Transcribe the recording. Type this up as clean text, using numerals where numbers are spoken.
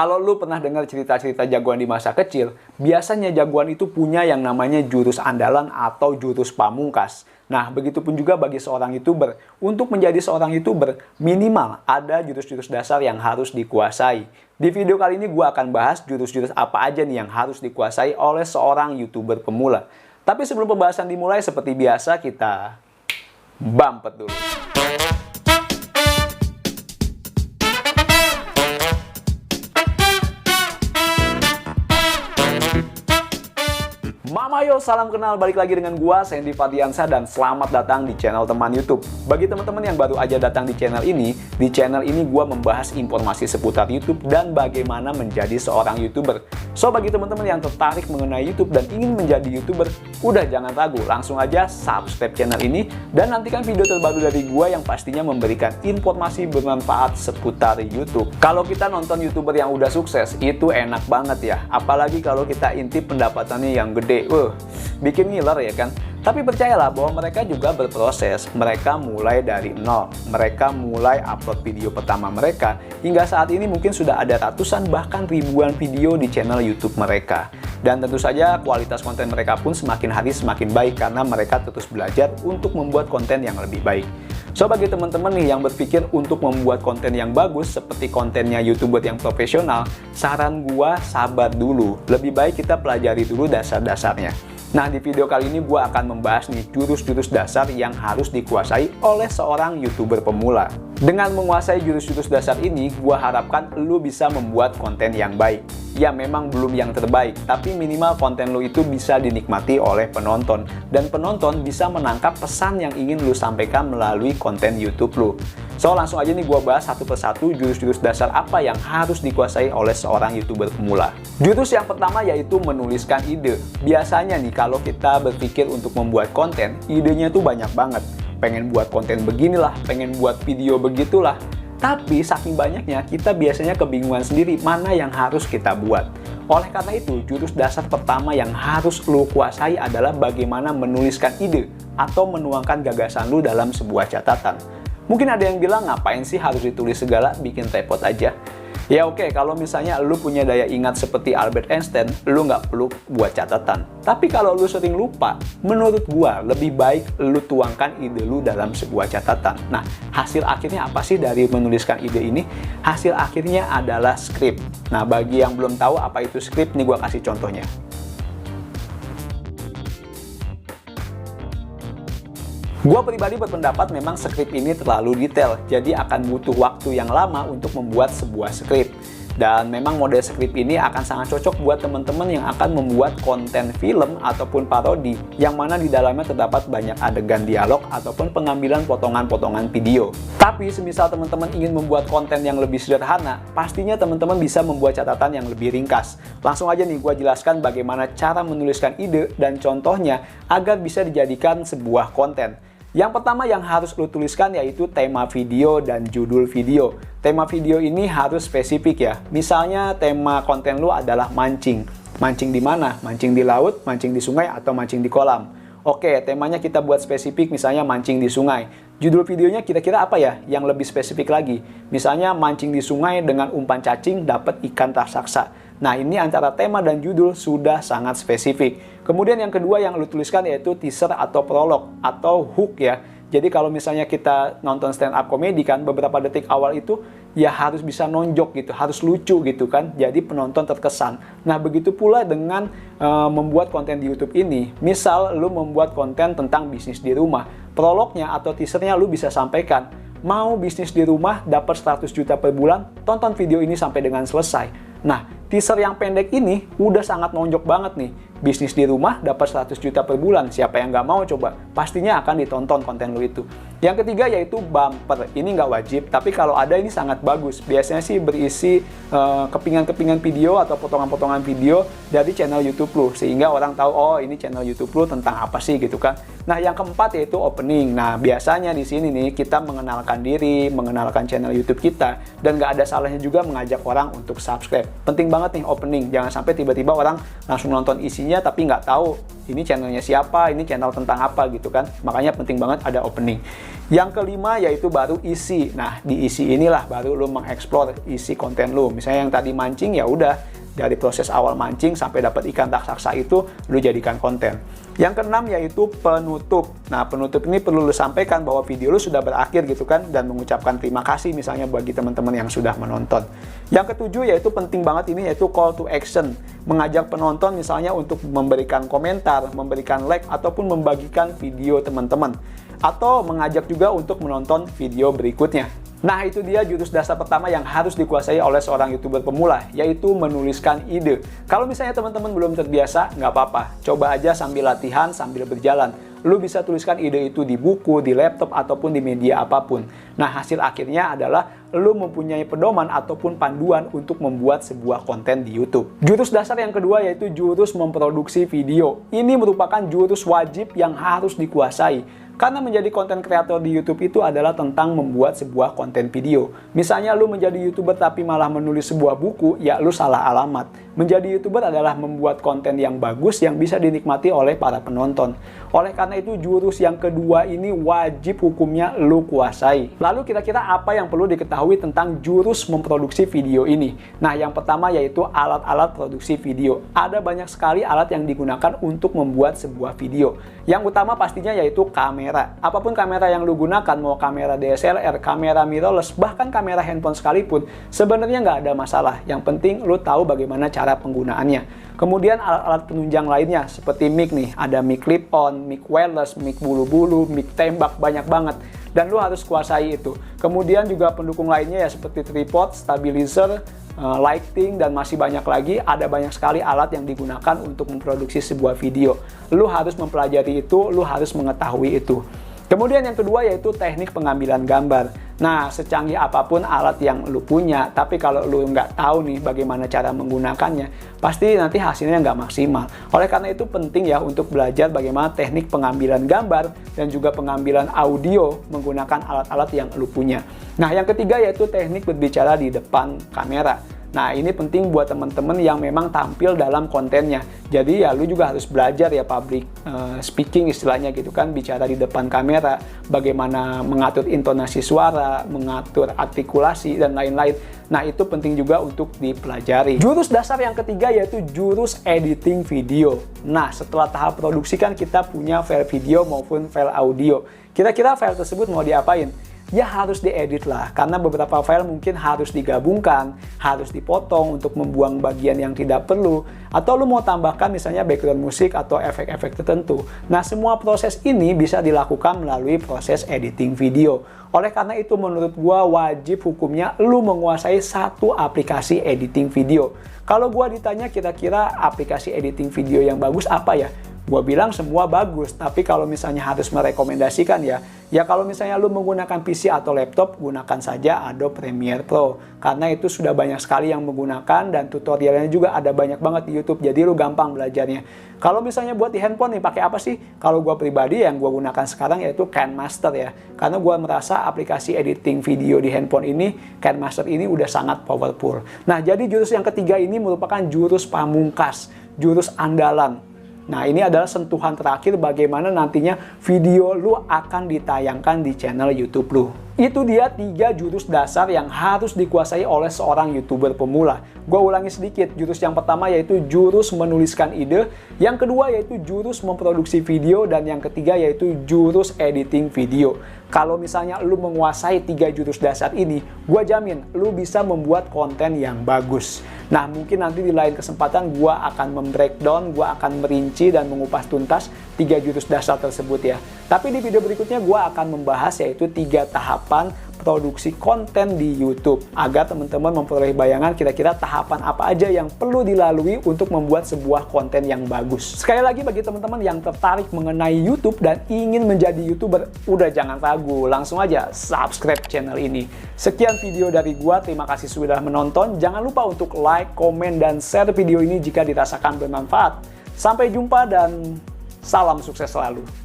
Kalau lu pernah dengar cerita-cerita jagoan di masa kecil, biasanya jagoan itu punya yang namanya jurus andalan atau jurus pamungkas. Nah, begitupun juga bagi seorang YouTuber. Untuk menjadi seorang YouTuber, minimal ada jurus-jurus dasar yang harus dikuasai. Di video kali ini gue akan bahas jurus-jurus apa aja nih yang harus dikuasai oleh seorang YouTuber pemula. Tapi sebelum pembahasan dimulai, seperti biasa kita bumpet dulu. Mamayo, salam kenal, balik lagi dengan gua Sandy Fadliansyah dan selamat datang di channel teman YouTube. Bagi teman-teman yang baru aja datang di channel ini gua membahas informasi seputar YouTube dan bagaimana menjadi seorang YouTuber. So, bagi teman-teman yang tertarik mengenai YouTube dan ingin menjadi YouTuber, udah jangan ragu, langsung aja subscribe channel ini dan nantikan video terbaru dari gua yang pastinya memberikan informasi bermanfaat seputar YouTube. Kalau kita nonton YouTuber yang udah sukses, itu enak banget ya. Apalagi kalau kita intip pendapatannya yang gede. Bikin ngiler ya kan? Tapi percayalah bahwa mereka juga berproses. Mereka mulai dari nol. Mereka mulai upload video pertama mereka. Hingga saat ini mungkin sudah ada ratusan bahkan ribuan video di channel YouTube mereka. Dan tentu saja kualitas konten mereka pun semakin hari semakin baik karena mereka terus belajar untuk membuat konten yang lebih baik. So, bagi teman-teman nih yang berpikir untuk membuat konten yang bagus seperti kontennya YouTuber yang profesional, saran gua sabar dulu. Lebih baik kita pelajari dulu dasar-dasarnya. Nah, di video kali ini gua akan membahas nih jurus-jurus dasar yang harus dikuasai oleh seorang YouTuber pemula. Dengan menguasai jurus-jurus dasar ini, gua harapkan lu bisa membuat konten yang baik. Ya, memang belum yang terbaik, tapi minimal konten lu itu bisa dinikmati oleh penonton. Dan penonton bisa menangkap pesan yang ingin lu sampaikan melalui konten YouTube lu. So, langsung aja nih gua bahas satu persatu jurus-jurus dasar apa yang harus dikuasai oleh seorang YouTuber pemula. Jurus yang pertama yaitu menuliskan ide. Biasanya nih kalau kita berpikir untuk membuat konten, idenya tuh banyak banget. Pengen buat konten beginilah, pengen buat video begitulah. Tapi saking banyaknya, kita biasanya kebingungan sendiri mana yang harus kita buat. Oleh karena itu, jurus dasar pertama yang harus lu kuasai adalah bagaimana menuliskan ide atau menuangkan gagasan lu dalam sebuah catatan. Mungkin ada yang bilang, ngapain sih harus ditulis segala, bikin repot aja. Ya oke, kalau misalnya lu punya daya ingat seperti Albert Einstein, lu nggak perlu buat catatan. Tapi kalau lu sering lupa, menurut gua lebih baik lu tuangkan ide lu dalam sebuah catatan. Nah, hasil akhirnya apa sih dari menuliskan ide ini? Hasil akhirnya adalah skrip. Nah, bagi yang belum tahu apa itu skrip, nih gua kasih contohnya. Gua pribadi berpendapat memang skrip ini terlalu detail, jadi akan butuh waktu yang lama untuk membuat sebuah skrip. Dan memang model skrip ini akan sangat cocok buat teman-teman yang akan membuat konten film ataupun parodi, yang mana di dalamnya terdapat banyak adegan dialog ataupun pengambilan potongan-potongan video. Tapi semisal teman-teman ingin membuat konten yang lebih sederhana, pastinya teman-teman bisa membuat catatan yang lebih ringkas. Langsung aja nih gua jelaskan bagaimana cara menuliskan ide dan contohnya agar bisa dijadikan sebuah konten. Yang pertama yang harus lu tuliskan yaitu tema video dan judul video. Tema video ini harus spesifik ya. Misalnya tema konten lu adalah mancing. Mancing di mana? Mancing di laut, mancing di sungai, atau mancing di kolam. Oke, temanya kita buat spesifik, misalnya mancing di sungai. Judul videonya kira-kira apa ya yang lebih spesifik lagi? Misalnya mancing di sungai dengan umpan cacing dapat ikan raksasa. Nah, ini antara tema dan judul sudah sangat spesifik. Kemudian yang kedua yang lu tuliskan yaitu teaser atau prolog atau hook ya. Jadi kalau misalnya kita nonton stand up comedy kan, beberapa detik awal itu ya harus bisa nonjok gitu, harus lucu gitu kan. Jadi penonton terkesan. Nah, begitu pula dengan membuat konten di YouTube ini. Misal lu membuat konten tentang bisnis di rumah. Prolognya atau teasernya lu bisa sampaikan, mau bisnis di rumah dapat 100 juta per bulan, tonton video ini sampai dengan selesai. Nah, teaser yang pendek ini udah sangat nonjok banget nih. Bisnis di rumah dapat 100 juta per bulan. Siapa yang nggak mau coba? Pastinya akan ditonton konten lu itu. Yang ketiga yaitu bumper. Ini nggak wajib, tapi kalau ada ini sangat bagus. Biasanya sih berisi kepingan-kepingan video atau potongan-potongan video dari channel YouTube lu. Sehingga orang tahu, oh ini channel YouTube lu tentang apa sih gitu kan. Nah, yang keempat yaitu opening. Nah, biasanya di sini nih kita mengenalkan diri, mengenalkan channel YouTube kita. Dan nggak ada salahnya juga mengajak orang untuk subscribe. Penting banget nih opening. Jangan sampai tiba-tiba orang langsung nonton isinya videonya tapi nggak tahu ini channelnya siapa, ini channel tentang apa gitu kan. Makanya penting banget ada opening. Yang kelima yaitu baru isi. Nah, di isi inilah baru lu mengeksplor isi konten lu. Misalnya yang tadi mancing, ya udah dari proses awal mancing sampai dapat ikan raksasa itu lu jadikan konten. Yang keenam yaitu penutup. Nah, penutup ini perlu lu sampaikan bahwa video lu sudah berakhir gitu kan, dan mengucapkan terima kasih misalnya bagi teman-teman yang sudah menonton. Yang ketujuh yaitu penting banget ini yaitu call to action. Mengajak penonton misalnya untuk memberikan komentar, memberikan like, ataupun membagikan video teman-teman. Atau mengajak juga untuk menonton video berikutnya. Nah, itu dia jurus dasar pertama yang harus dikuasai oleh seorang YouTuber pemula, yaitu menuliskan ide. Kalau misalnya teman-teman belum terbiasa, nggak apa-apa. Coba aja sambil latihan, sambil berjalan. Lu bisa tuliskan ide itu di buku, di laptop, ataupun di media apapun. Nah, hasil akhirnya adalah lu mempunyai pedoman ataupun panduan untuk membuat sebuah konten di YouTube. Jurus dasar yang kedua yaitu jurus memproduksi video. Ini merupakan jurus wajib yang harus dikuasai. Karena menjadi konten kreator di YouTube itu adalah tentang membuat sebuah konten video. Misalnya lu menjadi YouTuber tapi malah menulis sebuah buku, ya lu salah alamat. Menjadi YouTuber adalah membuat konten yang bagus yang bisa dinikmati oleh para penonton. Oleh karena itu jurus yang kedua ini wajib hukumnya lu kuasai. Lalu kira-kira apa yang perlu diketahui tentang jurus memproduksi video ini? Nah, yang pertama yaitu alat-alat produksi video. Ada banyak sekali alat yang digunakan untuk membuat sebuah video. Yang utama pastinya yaitu kamera. Apapun kamera yang lu gunakan, mau kamera DSLR, kamera mirrorless, bahkan kamera handphone sekalipun, sebenarnya nggak ada masalah. Yang penting lu tahu bagaimana cara penggunaannya. Kemudian alat-alat penunjang lainnya seperti mic nih, ada mic clip-on, mic wireless, mic bulu-bulu, mic tembak, banyak banget. Dan lu harus kuasai itu. Kemudian juga pendukung lainnya ya seperti tripod, stabilizer, lighting, dan masih banyak lagi. Ada banyak sekali alat yang digunakan untuk memproduksi sebuah video. Lu harus mempelajari itu, lu harus mengetahui itu. Kemudian yang kedua yaitu teknik pengambilan gambar. Nah, secanggih apapun alat yang lu punya, tapi kalau lu nggak tahu nih bagaimana cara menggunakannya, pasti nanti hasilnya nggak maksimal. Oleh karena itu penting ya untuk belajar bagaimana teknik pengambilan gambar dan juga pengambilan audio menggunakan alat-alat yang lu punya. Nah, yang ketiga yaitu teknik berbicara di depan kamera. Nah, ini penting buat teman-teman yang memang tampil dalam kontennya. Jadi ya lu juga harus belajar ya public speaking istilahnya gitu kan, bicara di depan kamera, bagaimana mengatur intonasi suara, mengatur artikulasi, dan lain-lain. Nah, itu penting juga untuk dipelajari. Jurus dasar yang ketiga yaitu jurus editing video. Nah, setelah tahap produksi kan kita punya file video maupun file audio. Kira-kira file tersebut mau diapain? Ya harus diedit lah, karena beberapa file mungkin harus digabungkan, harus dipotong untuk membuang bagian yang tidak perlu, atau lu mau tambahkan misalnya background musik atau efek-efek tertentu. Nah, semua proses ini bisa dilakukan melalui proses editing video. Oleh karena itu menurut gua wajib hukumnya lu menguasai satu aplikasi editing video. Kalau gua ditanya kira-kira aplikasi editing video yang bagus apa ya? Gua bilang semua bagus, tapi kalau misalnya harus merekomendasikan ya kalau misalnya lu menggunakan PC atau laptop, gunakan saja Adobe Premiere Pro. Karena itu sudah banyak sekali yang menggunakan dan tutorialnya juga ada banyak banget di YouTube, jadi lu gampang belajarnya. Kalau misalnya buat di handphone nih, pakai apa sih? Kalau gua pribadi yang gua gunakan sekarang yaitu KineMaster ya. Karena gua merasa aplikasi editing video di handphone ini, KineMaster ini udah sangat powerful. Nah, jadi jurus yang ketiga ini merupakan jurus pamungkas, jurus andalan. Nah, ini adalah sentuhan terakhir bagaimana nantinya video lu akan ditayangkan di channel YouTube lu. Itu dia 3 jurus dasar yang harus dikuasai oleh seorang YouTuber pemula. Gua ulangi sedikit, jurus yang pertama yaitu jurus menuliskan ide, yang kedua yaitu jurus memproduksi video, dan yang ketiga yaitu jurus editing video. Kalau misalnya lu menguasai 3 jurus dasar ini, gua jamin lu bisa membuat konten yang bagus. Nah, mungkin nanti di lain kesempatan gua akan membreakdown, gua akan merinci dan mengupas tuntas 3 jurus dasar tersebut ya. Tapi di video berikutnya gua akan membahas yaitu 3 tahapan produksi konten di YouTube, agar teman-teman memperoleh bayangan kira-kira tahapan apa aja yang perlu dilalui untuk membuat sebuah konten yang bagus. Sekali lagi bagi teman-teman yang tertarik mengenai YouTube dan ingin menjadi YouTuber, udah jangan ragu, langsung aja subscribe channel ini. Sekian video dari gua, terima kasih sudah menonton. Jangan lupa untuk like, komen, dan share video ini jika dirasakan bermanfaat. Sampai jumpa dan salam sukses selalu.